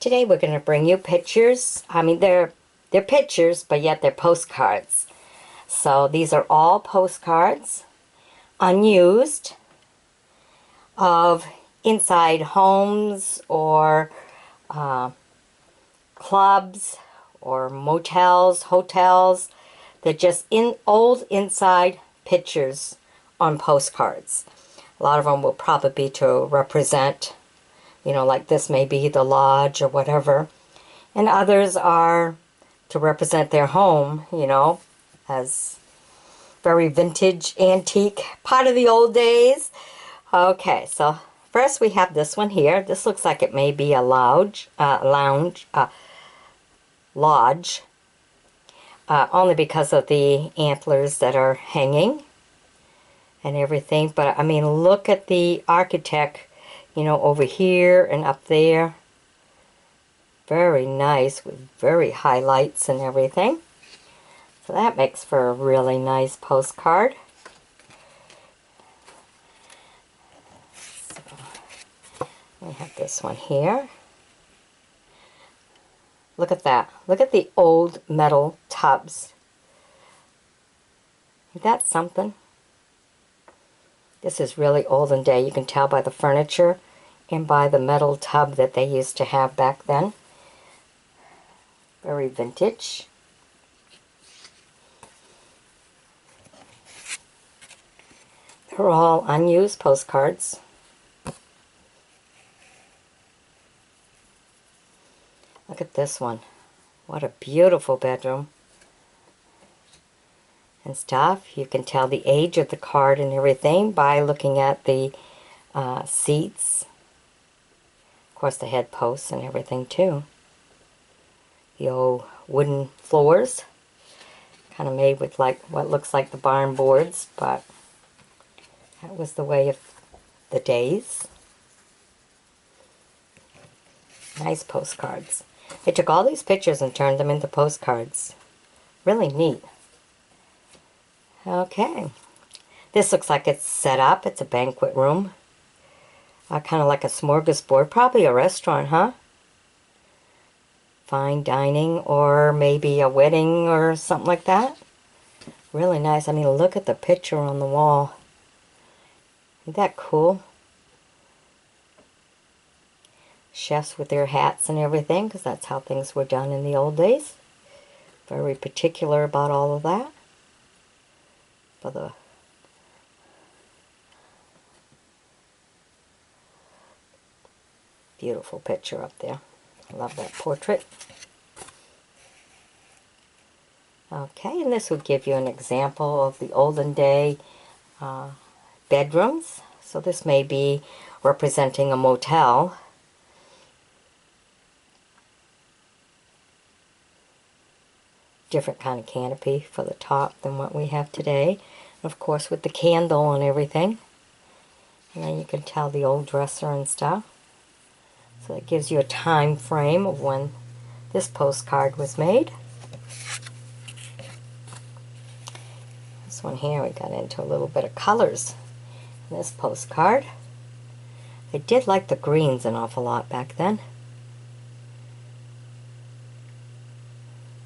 Today we're going to bring you pictures. I mean, they're pictures, but yet they're postcards. So these are all postcards, unused, of inside homes or clubs or motels, hotels. They're just old inside pictures on postcards. A lot of them will probably be to represent, you know, like this may be the lodge or whatever. And others are to represent their home, you know, as very vintage, antique, part of the old days. Okay, so first we have this one here. This looks like it may be a lodge, only because of the antlers that are hanging and everything. But I mean, look at the architect, you know, over here and up there. Very nice with very highlights and everything. So that makes for a really nice postcard. So we have this one here. Look at that. Look at the old metal tubs. Isn't that something? This is really olden day. You can tell by the furniture and by the metal tub that they used to have back then. Very vintage. They're all unused postcards. Look at this one. What a beautiful bedroom. And stuff. You can tell the age of the card and everything by looking at the seats. Of course, the head posts and everything too. The old wooden floors. Kind of made with like what looks like the barn boards, but that was the way of the days. Nice postcards. They took all these pictures and turned them into postcards. Really neat. Okay. This looks like it's set up. It's a banquet room. Kind of like a smorgasbord. Probably a restaurant, huh? Fine dining or maybe a wedding or something like that. Really nice. I mean, look at the picture on the wall. Isn't that cool? Chefs with their hats and everything, because that's how things were done in the old days. Very particular about all of that. For the beautiful picture up there. I love that portrait. Okay, and this would give you an example of the olden day bedrooms. So this may be representing a motel. Different kind of canopy for the top than what we have today. And of course with the candle and everything. And then you can tell the old dresser and stuff. So it gives you a time frame of when this postcard was made. This one here, we got into a little bit of colors in this postcard. I did like the greens an awful lot back then.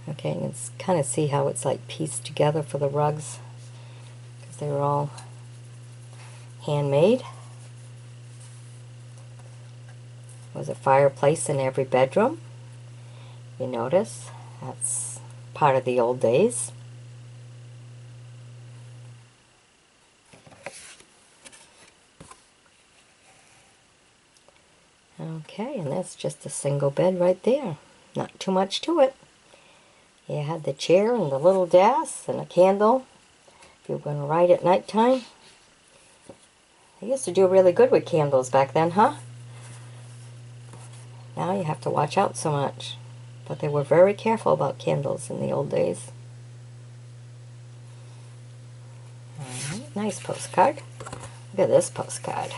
Okay, and it's kind of see how it's like pieced together for the rugs, because they were all handmade. There was a fireplace in every bedroom. You notice that's part of the old days. Okay, and that's just a single bed right there. Not too much to it. You had the chair and the little desk and a candle if you were going to write at nighttime. They used to do really good with candles back then, huh? Now you have to watch out so much. But they were very careful about candles in the old days. Alright, nice postcard. Look at this postcard.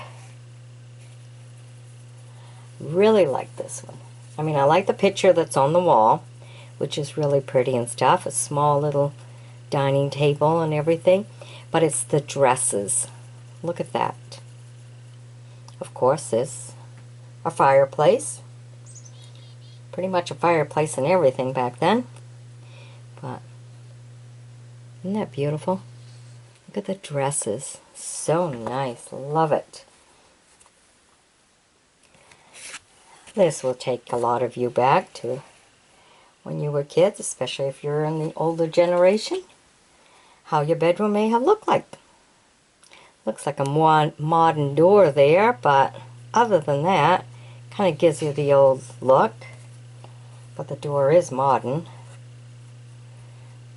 Really like this one. I mean, I like the picture that's on the wall, which is really pretty and stuff. A small little dining table and everything. But it's the dresses. Look at that. Of course, there's a fireplace. pretty much a fireplace and everything back then. But isn't that beautiful? Look at the dresses. So nice. Love it. This will take a lot of you back to when you were kids, especially if you're in the older generation, how your bedroom may have looked like. Looks like a more modern door there, but other than that, kind of gives you the old look. But the door is modern.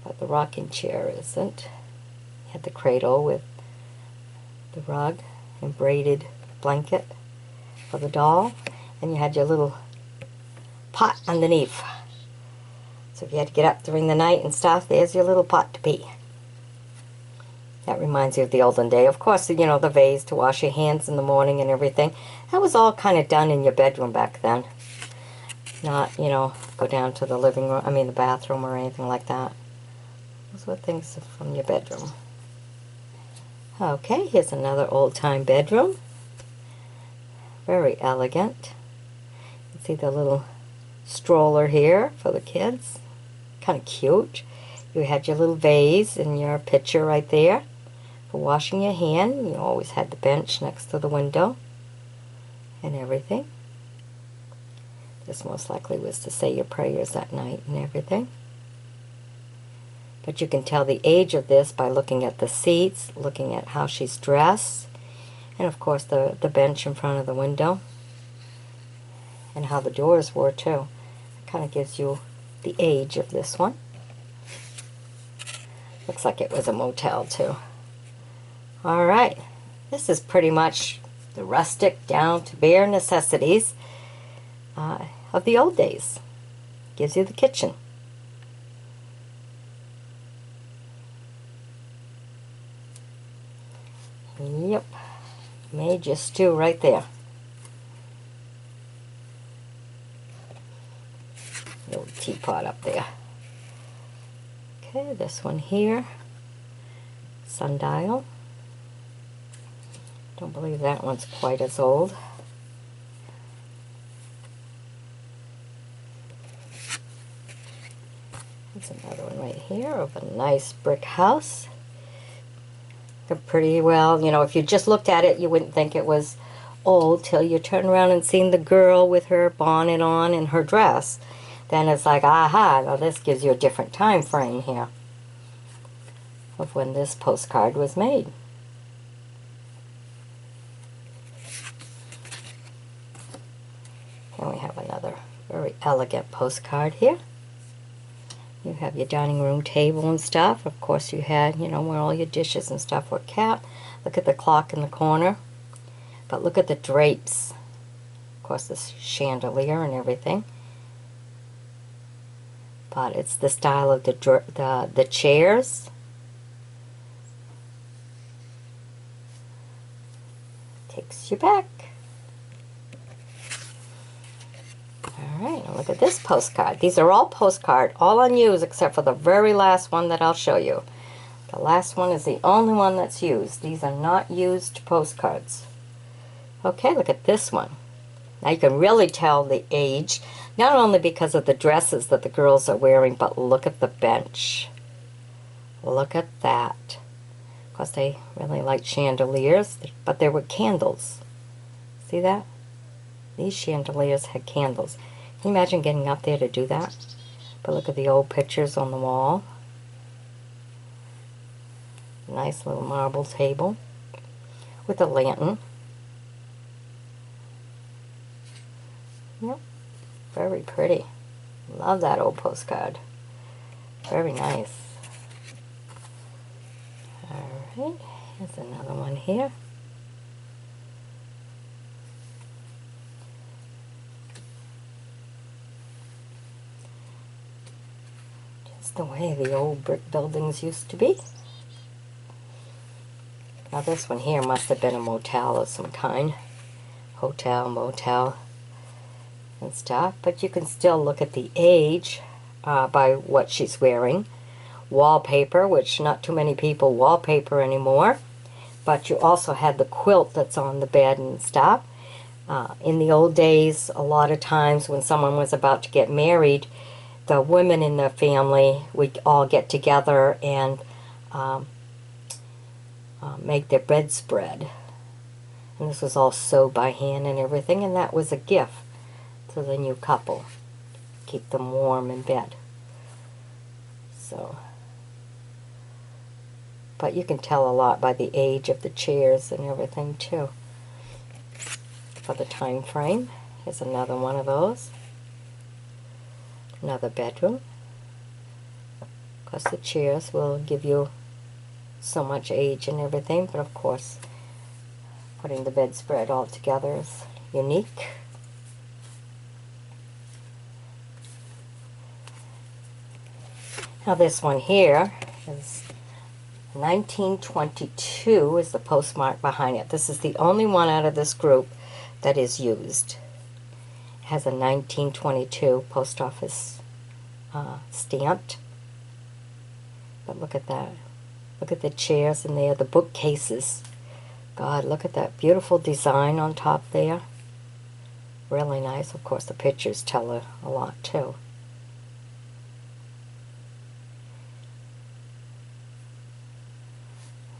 But the rocking chair isn't. You had the cradle with the rug and braided blanket for the doll. And you had your little pot underneath. So if you had to get up during the night and stuff, there's your little pot to pee. That reminds you of the olden day. Of course, you know, the vase to wash your hands in the morning and everything. That was all kind of done in your bedroom back then. Not, you know, go down to the living room, the bathroom or anything like that. Those were things from your bedroom. Okay, here's another old-time bedroom. Very elegant. You can see the little stroller here for the kids. Kind of cute. You had your little vase and your pitcher right there for washing your hand. You always had the bench next to the window and everything. This most likely was to say your prayers that night and everything. But you can tell the age of this by looking at the seats, looking at how she's dressed, and of course the bench in front of the window, and how the doors were too. It kind of gives you the age of this one. Looks like it was a motel too. Alright, this is pretty much the rustic down to bare necessities of the old days. Gives you the kitchen. Yep, made your stew right there. Little teapot up there. Okay, this one here, sundial. Don't believe that one's quite as old. There's another one right here of a nice brick house. They're pretty well, you know, if you just looked at it, you wouldn't think it was old till you turn around and seen the girl with her bonnet on and her dress. Then it's like, aha, now this gives you a different time frame here of when this postcard was made. And we have another very elegant postcard here. You have your dining room table and stuff. Of course you had, you know, where all your dishes and stuff were kept. Look at the clock in the corner. But look at the drapes. Of course this chandelier and everything. But it's the style of the chairs. Takes you back. Alright, now look at this postcard. These are all postcard, all unused except for the very last one that I'll show you. The last one is the only one that's used. These are not used postcards. Okay, look at this one. Now you can really tell the age, not only because of the dresses that the girls are wearing, but look at the bench. Look at that. Of course, they really like chandeliers, but there were candles. See that? These chandeliers had candles. Can you imagine getting up there to do that? But look at the old pictures on the wall. Nice little marble table with a lantern. Yep, very pretty. Love that old postcard. Very nice. Alright, here's another one here. Just the way the old brick buildings used to be. Now this one here must have been a motel of some kind. Hotel, motel, and stuff. But you can still look at the age by what she's wearing. Wallpaper, which not too many people wallpaper anymore. But you also had the quilt that's on the bed and stuff. In the old days, a lot of times when someone was about to get married, the women in the family would all get together and make their bedspread. And this was all sewed by hand and everything, and that was a gift to the new couple. Keep them warm in bed. So, but you can tell a lot by the age of the chairs and everything too. For the time frame, here's another one of those. Another bedroom. Of course, the chairs will give you so much age and everything, but of course, putting the bedspread all together is unique. Now this one here is 1922 is the postmark behind it. This is the only one out of this group that is used. It has a 1922 post office stamped. But look at that. Look at the chairs in there, the bookcases. God, look at that beautiful design on top there. Really nice. Of course, the pictures tell a lot too.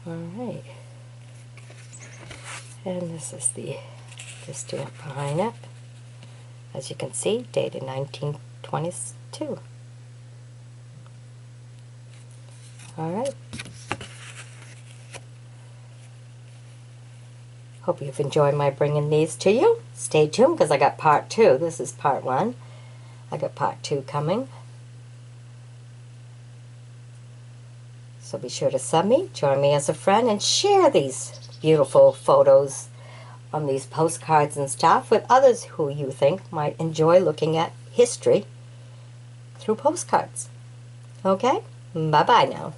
Alright. And this is the stamp behind it. As you can see, dated 1922. Alright. Hope you've enjoyed my bringing these to you. Stay tuned because I got part 2. This is part 1. I got part 2 coming. So be sure to sub me, join me as a friend, and share these beautiful photos on these postcards and stuff with others who you think might enjoy looking at history through postcards. Okay? Bye-bye now.